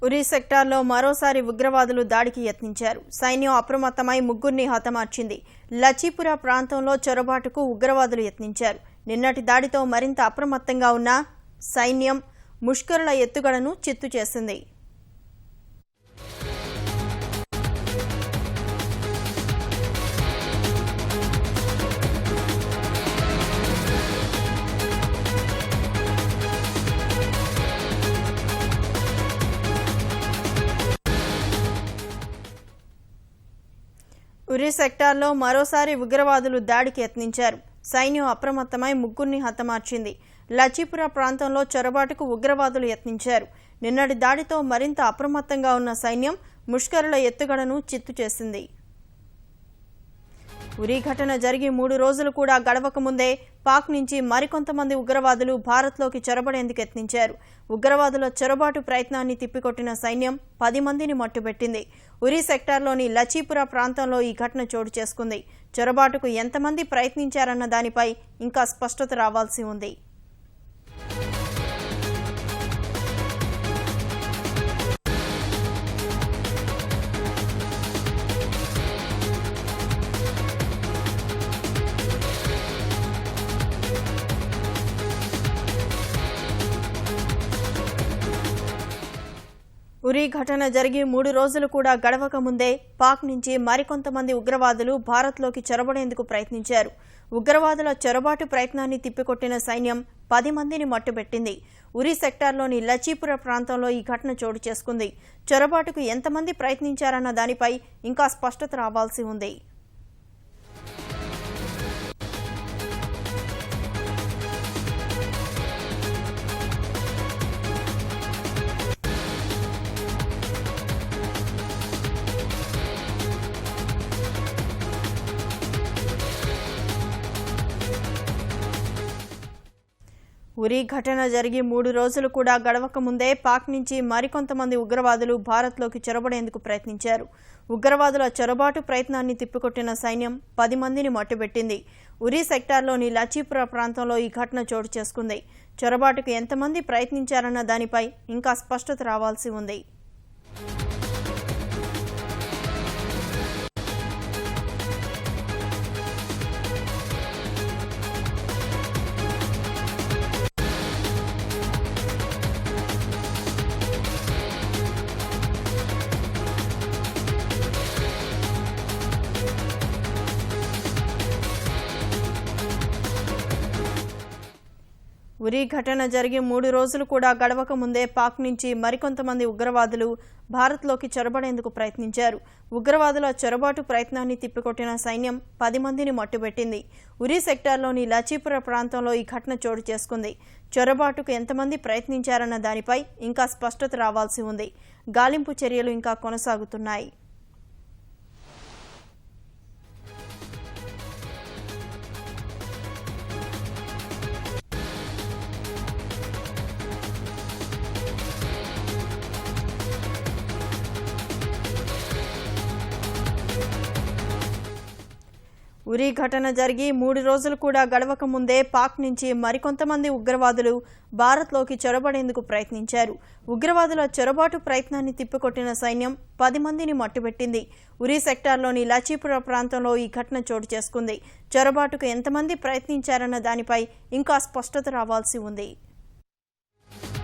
ఉరి సెక్టార్లో మరోసారి ఉగ్రవాదులు దాడికి యత్నించారు. సైన్యం అప్రమత్తమై ముగ్గురిని హతమార్చింది. లచీపురా ప్రాంతంలో చొరబాటుకు ఉగ్రవాదులు యత్నించారు. నిన్నటి దాడితో మరింత అప్రమత్తంగా ఉన్న సైన్యం ముష్కరుల ఎత్తుగడను చిత్తు చేసింది. ఉరి సెక్టార్లో మరోసారి ఉగ్రవాదులు దాడికి యత్నించారు. సైన్యం అప్రమత్తమై ముగ్గురిని హతమార్చింది. లచీపురా ప్రాంతంలో చొరబాటుకు ఉగ్రవాదులు యత్నించారు. నిన్నటి దాడితో మరింత అప్రమత్తంగా ఉన్న సైన్యం ముష్కరుల ఎత్తుగడను చిత్తు చేసింది. ఉరి ఘటన జరిగి 3 రోజులు కూడా గడవక ముందే పాక్ నుంచి మరికొంతమంది ఉగ్రవాదులు భారత్లోకి చొరబడేందుకు యత్నించారు. ఉగ్రవాదుల చొరబాటు ప్రయత్నాన్ని తిప్పికొట్టిన సైన్యం 10 మందిని మట్టుబెట్టింది. ఉరి సెక్టార్లోని లచీపురా ప్రాంతంలో ఈ ఘటన చోటు చేసుకుంది. చొరబాటుకు ఎంతమంది ప్రయత్నించారన్న దానిపై ఇంకా స్పష్టత రావాల్సి ఉంది. ఉరి ఘటన జరిగి 3 రోజులు కూడా గడవక ముందే పాక్ నుంచి మరికొంతమంది ఉగ్రవాదులు భారత్లోకి చొరబడేందుకు ప్రయత్నించారు. ఉగ్రవాదుల చొరబాటు ప్రయత్నాన్ని తిప్పికొట్టిన సైన్యం 10 మందిని మట్టుబెట్టింది. ఉరి సెక్టార్లోని లచీపురా ప్రాంతంలో ఈ ఘటన చోటు చేసుకుంది. చొరబాటుకు ఎంతమంది ప్రయత్నించారన్న దానిపై ఇంకా స్పష్టత రావాల్సి ఉంది. ఉరి ఘటన జరిగి 3 రోజులు కూడా గడవక ముందే పాక్ నుంచి మరికొంతమంది ఉగ్రవాదులు భారత్లోకి చొరబడేందుకు ప్రయత్నించారు. ఉగ్రవాదుల చొరబాటు ప్రయత్నాన్ని తిప్పికొట్టిన సైన్యం 10 మందిని మట్టుబెట్టింది. ఉరి సెక్టార్లోని లచీపురా ప్రాంతంలో ఈ ఘటన చోటు చేసుకుంది. చొరబాటుకు ఎంతమంది ప్రయత్నించారన్న దానిపై ఇంకా స్పష్టత రావాల్సి ఉంది. ఉరి ఘటన జరిగి 3 రోజులు కూడా గడవక ముందే పాక్ నుంచి మరికొంతమంది ఉగ్రవాదులు భారత్లోకి చొరబడేందుకు ప్రయత్నించారు. ఉగ్రవాదుల చొరబాటు ప్రయత్నాన్ని తిప్పికొట్టిన సైన్యం 10 మందిని మట్టుబెట్టింది. ఉరి సెక్టార్లోని లచీపురా ప్రాంతంలో ఈ ఘటన చోటు చేసుకుంది. చొరబాటుకు ఎంతమంది ప్రయత్నించారన్న దానిపై ఇంకా స్పష్టత రావాల్సి ఉంది. గాలింపు చర్యలు ఇంకా కొనసాగుతున్నాయి. ఉరి ఘటన జరిగి 3 రోజులు కూడా గడవక ముందే పాక్ నుంచి మరికొంతమంది ఉగ్రవాదులు భారత్లోకి చొరబడేందుకు ప్రయత్నించారు. ఉగ్రవాదుల చొరబాటు ప్రయత్నాన్ని తిప్పికొట్టిన సైన్యం 10 మందిని మట్టుబెట్టింది. ఉరి సెక్టార్లోని లచీపురా ప్రాంతంలో ఈ ఘటన చోటు చేసుకుంది. చొరబాటుకు ఎంతమంది ప్రయత్నించారన్న దానిపై ఇంకా స్పష్టత రావాల్సి ఉంది.